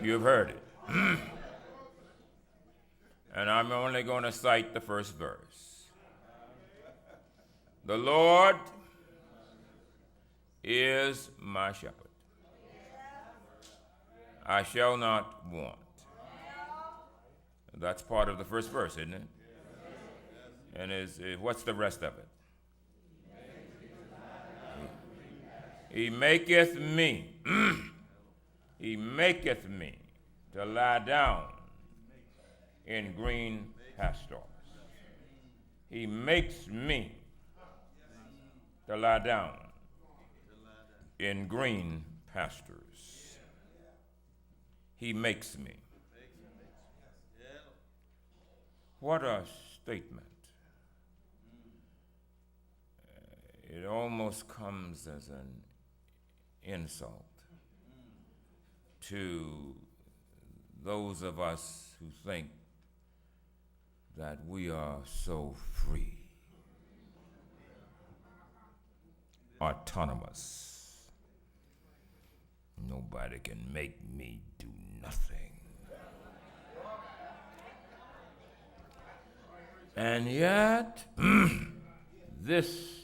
You've heard it. And I'm only going to cite the first verse. The Lord is my shepherd. I shall not want. That's part of the first verse, isn't it? And what's the rest of it? He maketh me. He maketh me to lie down in green pastures. He makes me to lie down in green pastures. He makes me. What a statement. It almost comes as an insult to those of us who think that we are so free, autonomous. Nobody can make me do nothing. And yet, this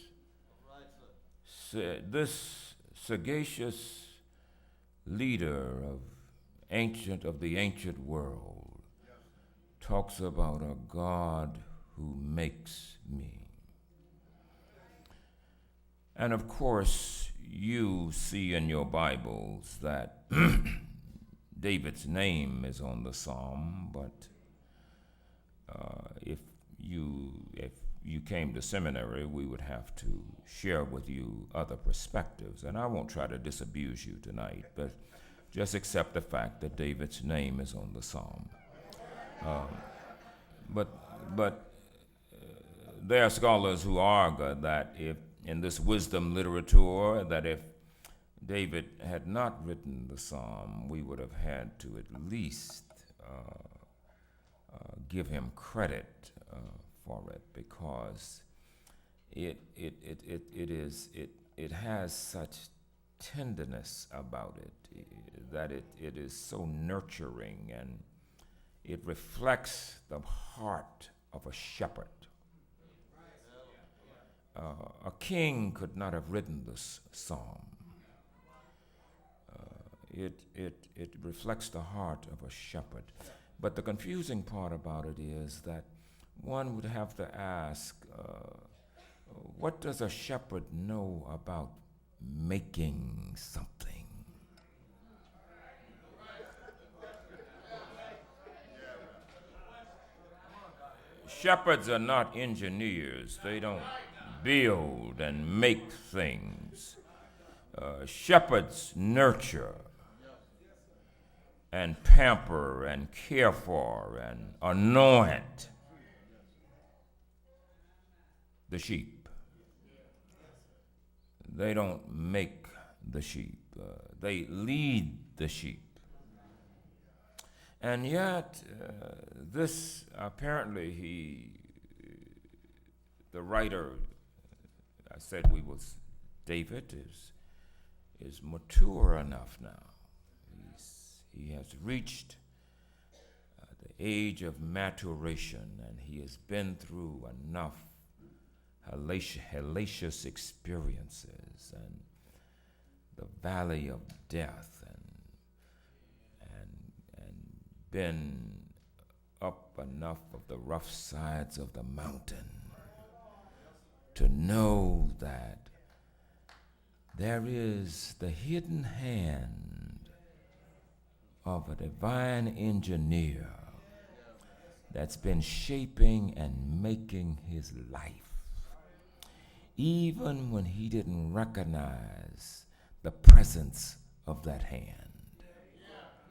sagacious leader of the ancient world talks about a God who makes me. And of course, you see in your Bibles that David's name is on the psalm, but if you came to seminary, we would have to share with you other perspectives. And I won't try to disabuse you tonight, but just accept the fact that David's name is on the psalm. But there are scholars who argue that if in this wisdom literature, that if David had not written the psalm, we would have had to at least give him credit for it, because it has such tenderness about it that it is so nurturing, and it reflects the heart of a shepherd. A king could not have written this psalm. It reflects the heart of a shepherd. But the confusing part about it is that one would have to ask, what does a shepherd know about making something? Shepherds are not engineers. They don't build and make things. Shepherds nurture and pamper and care for and anoint the sheep. They don't make the sheep. They lead the sheep. And yet, this apparently the writer, I said David is mature enough now. He has reached the age of maturation, and he has been through enough hellacious experiences and the valley of death, and been up enough of the rough sides of the mountain to know that there is the hidden hand of a divine engineer that's been shaping and making his life, even when he didn't recognize the presence of that hand.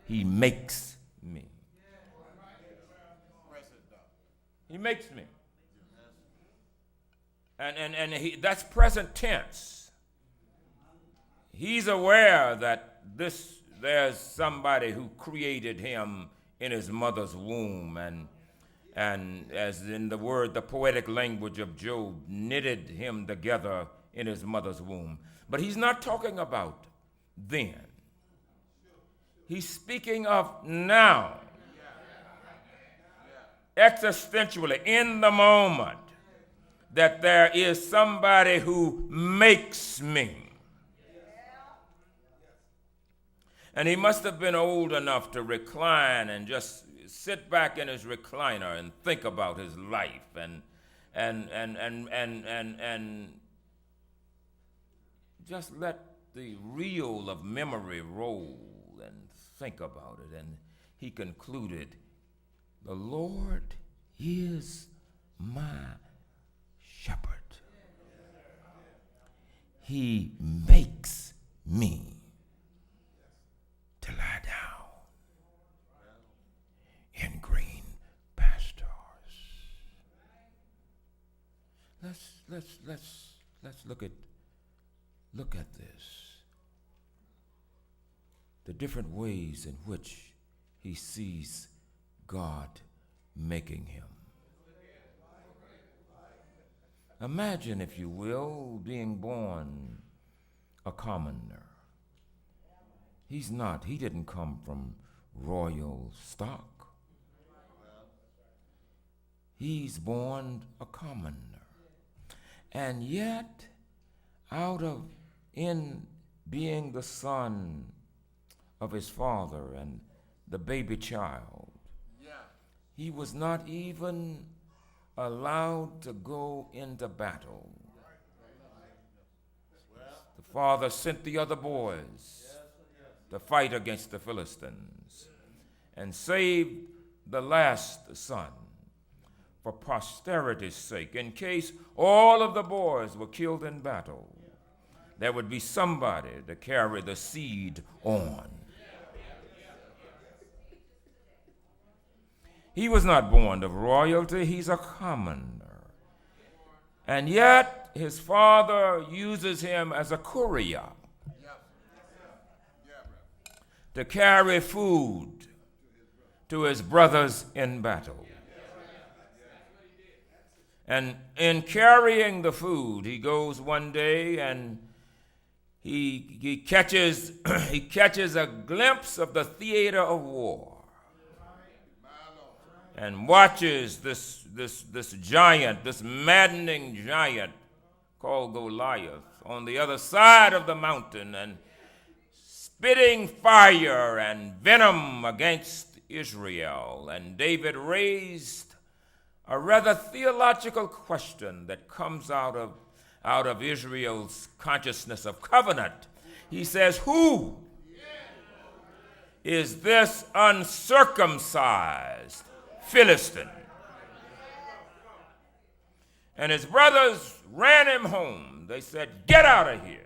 He makes me. He makes me. And that's present tense. He's aware that there's somebody who created him in his mother's womb, and as in the poetic language of Job, knitted him together in his mother's womb. But he's not talking about then. He's speaking of now, existentially, in the moment, that there is somebody who makes me. And he must have been old enough to recline and just sit back in his recliner and think about his life and just let the reel of memory roll and think about it. And he concluded, the Lord is my shepherd. He makes me to lie down in green pastures. Let's look at this. The different ways in which he sees God making him. Imagine, if you will, being born a commoner. He didn't come from royal stock. He's born a commoner. And yet, in being the son of his father and the baby child, he was not even allowed to go into battle. The father sent the other boys to fight against the Philistines and saved the last son for posterity's sake. In case all of the boys were killed in battle, there would be somebody to carry the seed on. He was not born of royalty, he's a commoner. And yet his father uses him as a courier to carry food to his brothers in battle. And in carrying the food, he goes one day and he catches a glimpse of the theater of war and watches this giant, this maddening giant called Goliath on the other side of the mountain and spitting fire and venom against Israel. And David raised a rather theological question that comes out of Israel's consciousness of covenant. He says, who is this uncircumcised Philistine? And his brothers ran him home. They said, get out of here.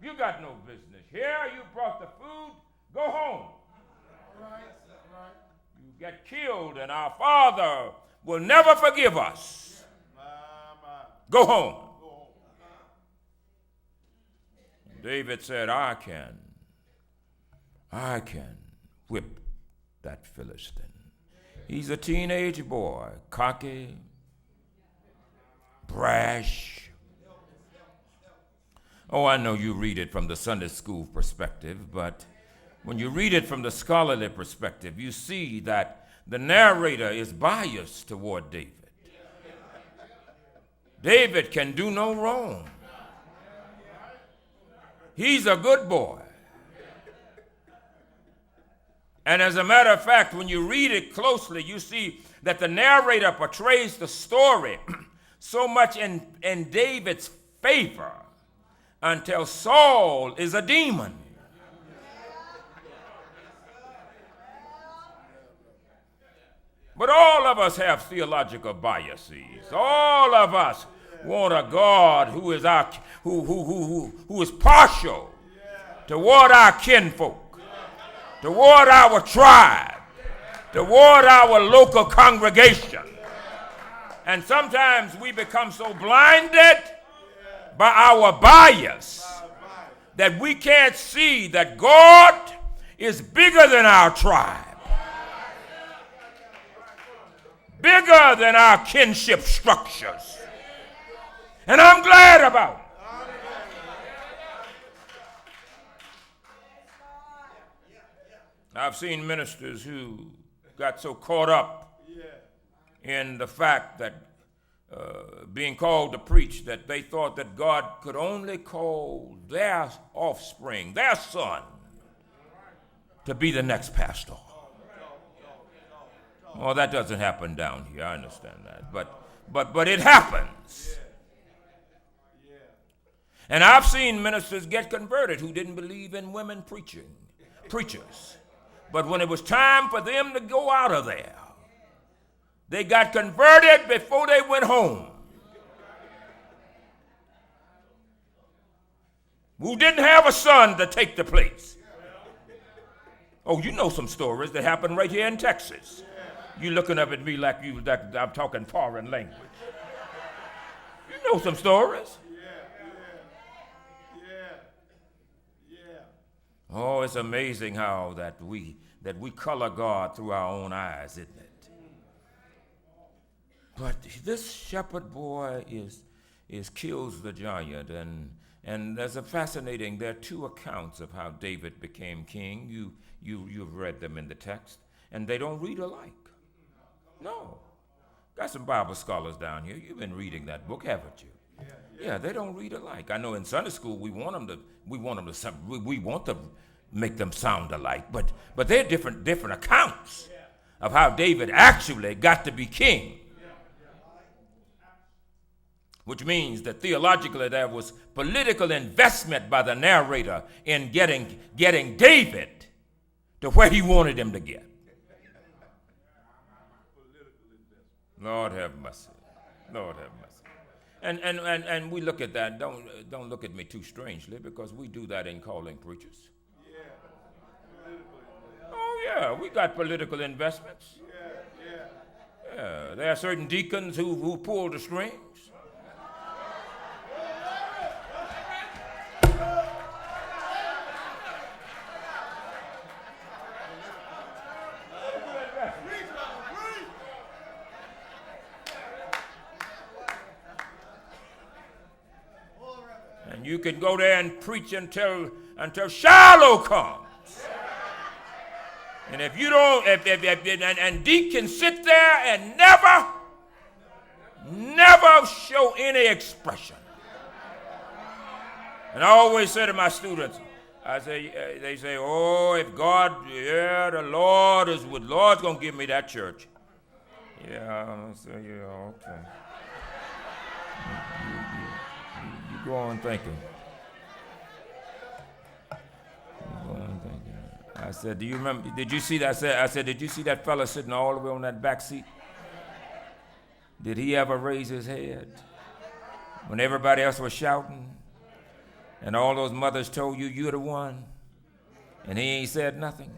You got no business here. You brought the food. Go home. You get killed and our father will never forgive us. Go home. David said, I can whip that Philistine. He's a teenage boy, cocky, brash. Oh, I know you read it from the Sunday school perspective, but when you read it from the scholarly perspective, you see that the narrator is biased toward David. David can do no wrong. He's a good boy. And as a matter of fact, when you read it closely, you see that the narrator portrays the story so much in David's favor until Saul is a demon. But all of us have theological biases. All of us want a God who is who is partial toward our kinfolk, toward our tribe, toward our local congregation. And sometimes we become so blinded by our bias that we can't see that God is bigger than our tribe, bigger than our kinship structures. And I'm glad about it. I've seen ministers who got so caught up in the fact that being called to preach that they thought that God could only call their offspring, their son, to be the next pastor. Well, that doesn't happen down here. I understand that. But it happens. And I've seen ministers get converted who didn't believe in women preachers. But when it was time for them to go out of there, they got converted before they went home. Who didn't have a son to take the place. Oh, you know some stories that happened right here in Texas. You looking up at me like I'm talking foreign language. You know some stories. Oh, it's amazing how that we color God through our own eyes, isn't it? But this shepherd boy kills the giant, and there's there are two accounts of how David became king. You've read them in the text, and they don't read alike. No. Got some Bible scholars down here. You've been reading that book, haven't you? Yeah, they don't read alike. I know in Sunday school we want to make them sound alike, but they're different accounts of how David actually got to be king. Which means that theologically there was political investment by the narrator in getting David to where he wanted him to get. Lord have mercy. Lord have mercy. And we look at that. Don't look at me too strangely, because we do that in calling preachers. Oh yeah, we got political investments. Yeah, there are certain deacons who pull the strings. And you can go there and preach until Shiloh comes. And if you don't, and deacons sit there and never show any expression. And I always say to my students, they say, oh, if God, the Lord's going to give me that church. Yeah, I say, yeah, okay. You go on thinking. You go on thinking. I said, do you remember, did you see that? I said, did you see that fella sitting all the way on that back seat? Did he ever raise his head when everybody else was shouting? And all those mothers told you you're the one, and he ain't said nothing?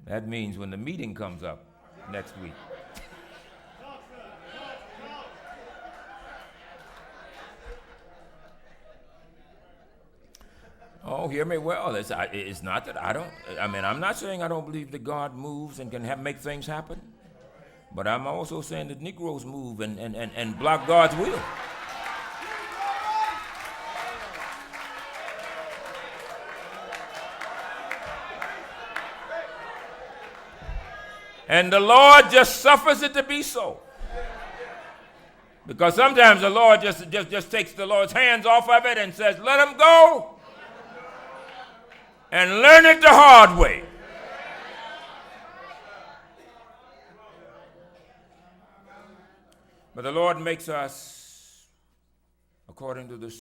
That means when the meeting comes up next week, oh, hear me well. It's not that I'm not saying I don't believe that God moves and can make things happen, but I'm also saying that Negroes move and block God's will. And the Lord just suffers it to be so. Because sometimes the Lord just takes the Lord's hands off of it and says, let him go and learn it the hard way. But the Lord makes us according to the